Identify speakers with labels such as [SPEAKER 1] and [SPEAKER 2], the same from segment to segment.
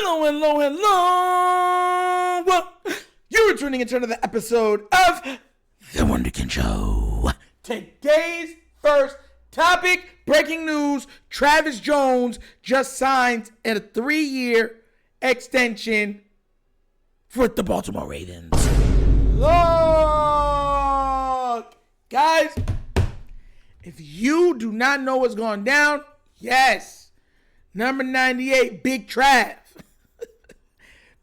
[SPEAKER 1] Hello, hello, hello. You're tuning into another episode of The Wunderkind Show. Today's first topic, breaking news. Travis Jones just signed a 3-year extension with the Baltimore Ravens. Look, guys, if you do not know what's going down, yes, number 98, Big Trav.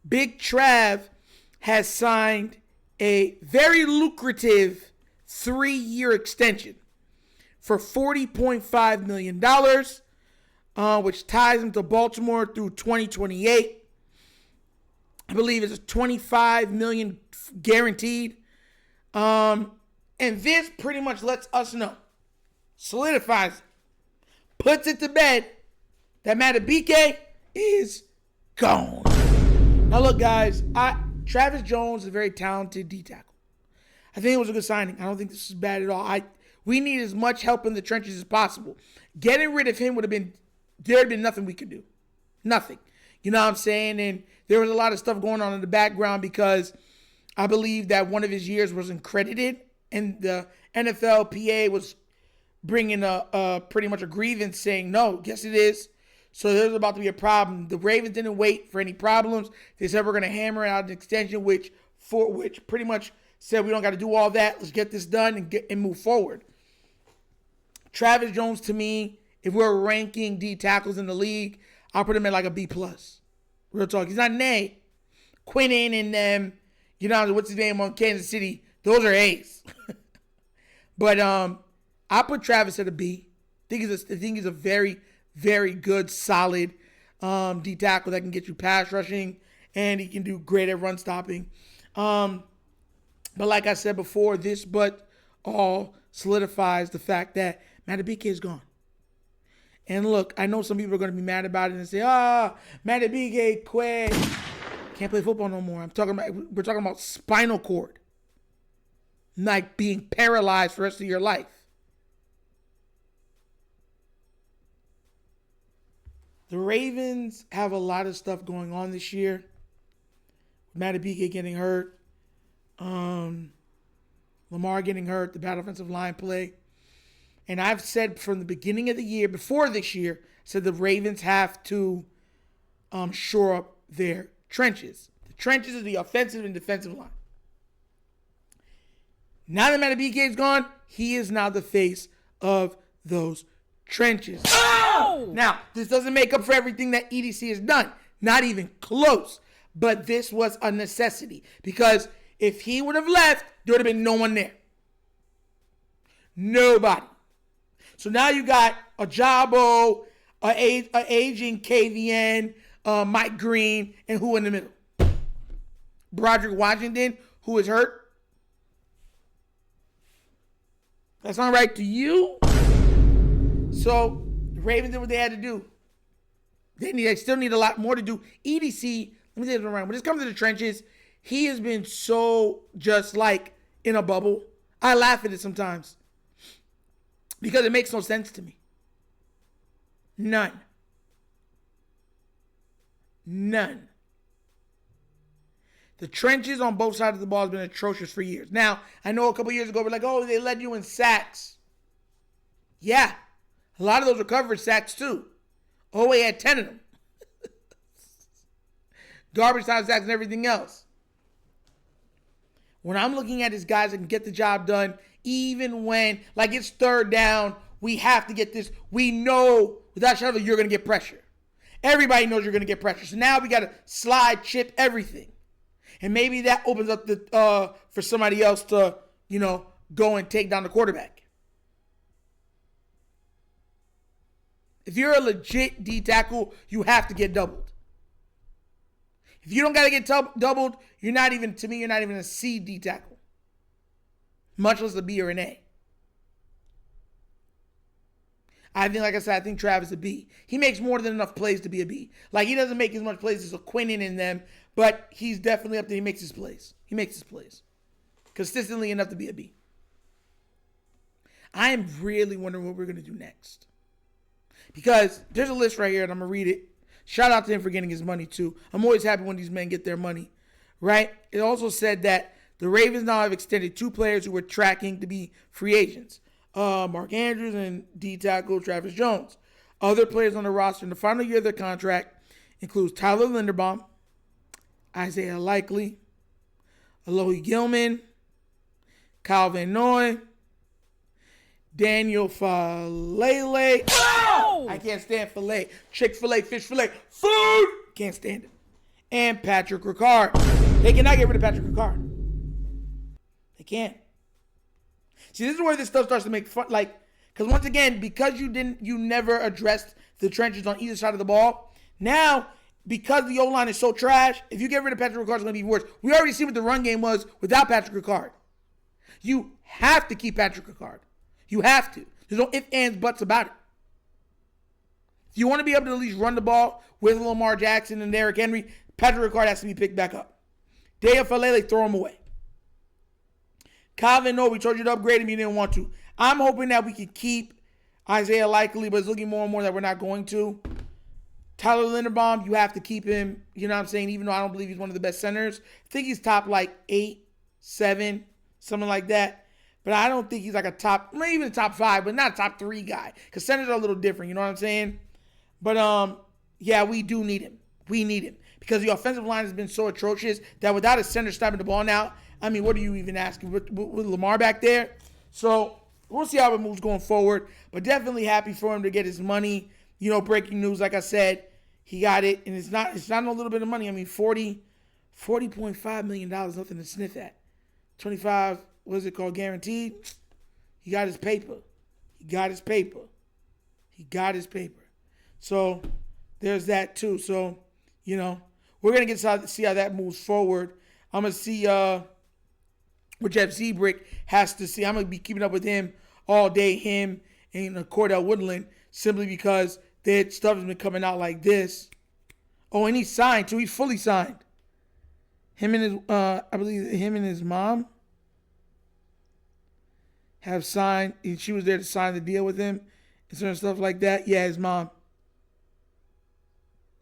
[SPEAKER 1] Big Trav has signed a very lucrative 3-year extension for $40.5 million, which ties him to Baltimore through 2028. I believe it's $25 million guaranteed. And this pretty much lets us know, solidifies, puts it to bed that Madubuike is gone. Now look, guys, Travis Jones is a very talented D tackle. I think it was a good signing. I don't think this is bad at all. We need as much help in the trenches as possible. Getting rid of him there'd have been nothing we could do. Nothing. You know what I'm saying? And there was a lot of stuff going on in the background because I believe that one of his years wasn't credited, and the NFLPA was bringing pretty much a grievance saying, no, yes it is. So there's about to be a problem. The Ravens didn't wait for any problems. They said we're going to hammer out an extension, which pretty much said we don't got to do all that. Let's get this done and move forward. Travis Jones, to me, if we're ranking D tackles in the league, I'll put him at like a B+. Real talk. He's not an A. Quinnen and them, what's his name on Kansas City, those are A's. But I put Travis at a B. I think he's a very, very good, solid D tackle that can get you pass rushing, and he can do great at run stopping. But like I said before, this all solidifies the fact that Madubuike is gone. And look, I know some people are going to be mad about it and say, Madubuike quit. Can't play football no more. We're talking about spinal cord. Like being paralyzed for the rest of your life. The Ravens have a lot of stuff going on this year. Madubuike getting hurt. Lamar getting hurt. The bad offensive line play. And I've said from the beginning of the year, before this year, said the Ravens have to shore up their trenches. The trenches are the offensive and defensive line. Now that Madubuike is gone, he is now the face of those trenches. Oh! Now, this doesn't make up for everything that EDC has done. Not even close. But this was a necessity. Because if he would have left, there would have been no one there. Nobody. So now you got a Jabo, a aging KVN, Mike Green, and who in the middle? Broderick Washington, who is hurt. That's not right to you. So the Ravens did what they had to do. They still need a lot more to do. EDC, let me say this around. When it comes to the trenches, he has been so just like in a bubble. I laugh at it sometimes because it makes no sense to me. None. The trenches on both sides of the ball has been atrocious for years. Now, I know a couple years ago, we're like, they led you in sacks. Yeah. A lot of those were coverage sacks, too. Oweh had 10 of them. Garbage time sacks and everything else. When I'm looking at these guys that can get the job done, even when, like, it's third down, we have to get this. We know, without a shadow, you're going to get pressure. Everybody knows you're going to get pressure. So now we got to slide, chip, everything. And maybe that opens up for somebody else to, go and take down the quarterback. If you're a legit D tackle, you have to get doubled. If you don't got to get doubled, you're not even a C D tackle. Much less a B or an A. I think Travis is a B. He makes more than enough plays to be a B. Like, he doesn't make as much plays as a Quinnen in them, but he's definitely up there. He makes his plays. Consistently enough to be a B. I am really wondering what we're going to do next. Because there's a list right here, and I'm going to read it Shout out to him for getting his money too. I'm always happy when these men get their money, right? It also said that the Ravens now have extended 2 players who were tracking to be free agents. Mark Andrews and D-tackle Travis Jones. Other players on the roster in the final year of their contract includes Tyler Linderbaum, Isaiah Likely, Alohi Gilman, Kyle Van Noy, Daniel Falele. Oh! I can't stand filet. Chick-fil-A, fish fillet, food. Can't stand it. And Patrick Ricard. They cannot get rid of Patrick Ricard. They can't. See, this is where this stuff starts to make fun. Like, because once again, because you never addressed the trenches on either side of the ball. Now, because the O-line is so trash, if you get rid of Patrick Ricard, it's going to be worse. We already see what the run game was without Patrick Ricard. You have to keep Patrick Ricard. You have to. There's no ifs, ands, buts about it. If you want to be able to at least run the ball with Lamar Jackson and Derrick Henry, Patrick Ricard has to be picked back up. Daya Falele, throw him away. Calvin, no, we told you to upgrade him. You didn't want to. I'm hoping that we can keep Isaiah Likely, but it's looking more and more that we're not going to. Tyler Linderbaum, you have to keep him. You know what I'm saying? Even though I don't believe he's one of the best centers. I think he's top like 8, 7, something like that. But I don't think he's like a top, maybe even a top 5, but not a top 3 guy. Because centers are a little different, you know what I'm saying? But, yeah, we do need him. We need him. Because the offensive line has been so atrocious that without a center stopping the ball now, I mean, what are you even asking? With Lamar back there? So, we'll see how it moves going forward. But definitely happy for him to get his money. You know, breaking news, like I said, he got it. And it's not a little bit of money. I mean, $40.5 million, nothing to sniff at. 25, what is it called, guaranteed? He got his paper. He got his paper. He got his paper. So, there's that too. So, you know, we're going to see how that moves forward. I'm going to see what Jeff Zebrick has to see. I'm going to be keeping up with him all day, him and Cordell Woodland, simply because their stuff has been coming out like this. Oh, and he's signed too. He's fully signed. Him and his, I believe him and his mom have signed. She was there to sign the deal with him and certain stuff like that. Yeah, his mom.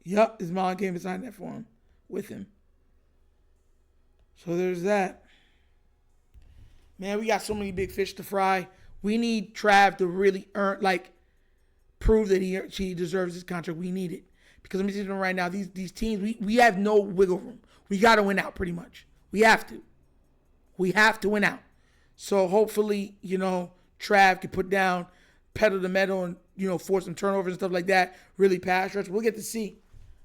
[SPEAKER 1] Yup, his mom came and signed that for him, with him. So there's that. Man, we got so many big fish to fry. We need Trav to really prove that she deserves this contract. We need it. Because let me tell you right now, these teams, we have no wiggle room. We got to win out pretty much. We have to. We have to win out. So hopefully, you know, Trav can put down pedal to metal and, you know, force some turnovers and stuff like that. Really pass rush. We'll get to see.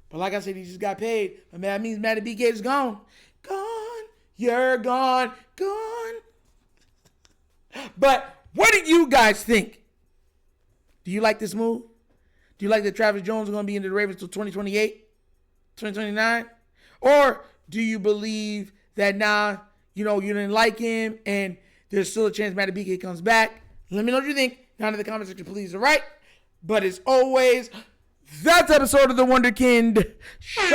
[SPEAKER 1] But like I said, he just got paid. But man, that means Matty B. Gabe's gone. Gone. You're gone. Gone. But what do you guys think? Do you like this move? Do you like that Travis Jones is going to be in the Ravens until 2028, 2029? Or do you believe that now, you know, you didn't like him and there's still a chance Matty BK comes back? Let me know what you think down in the comment section, please. All right? But as always, that's episode of the Wunderkind Show.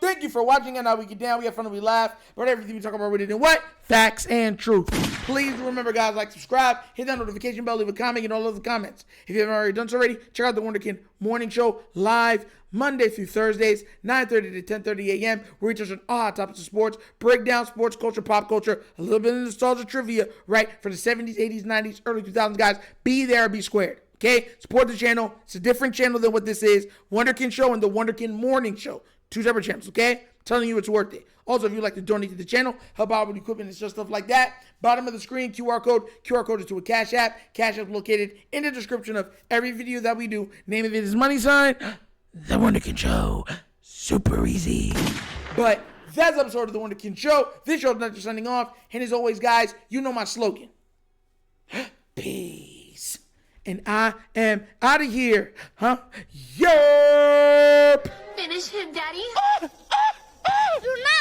[SPEAKER 1] Thank you for watching. And now we get down. We have fun and we laugh. But everything we talk about, we did in what? Facts and truth. Please remember, guys, like, subscribe, hit that notification bell, leave a comment, and all of the comments. If you haven't already done so already, check out the Wunderkind Morning Show live Monday through Thursdays, 9:30 to 10:30 a.m. where we touch on all hot topics of sports, break down sports culture, pop culture, a little bit of nostalgia trivia, right, for the 70s, 80s, 90s, early 2000s, guys. Be there or be squared. Okay? Support the channel. It's a different channel than what this is. Wunderkind Show and the Wunderkind Morning Show. 2 separate channels, okay? I'm telling you it's worth it. Also, if you'd like to donate to the channel, help out with equipment and stuff like that, bottom of the screen, QR code. QR code is to a Cash App. Cash App is located in the description of every video that we do. Name of it is money sign, The Wunderkind Show. Super easy. But that's the episode of The Wunderkind Show. This show is not just signing off. And as always, guys, you know my slogan. Peace. And I am out of here. Huh? Yup.
[SPEAKER 2] Finish him, Daddy.
[SPEAKER 3] Do not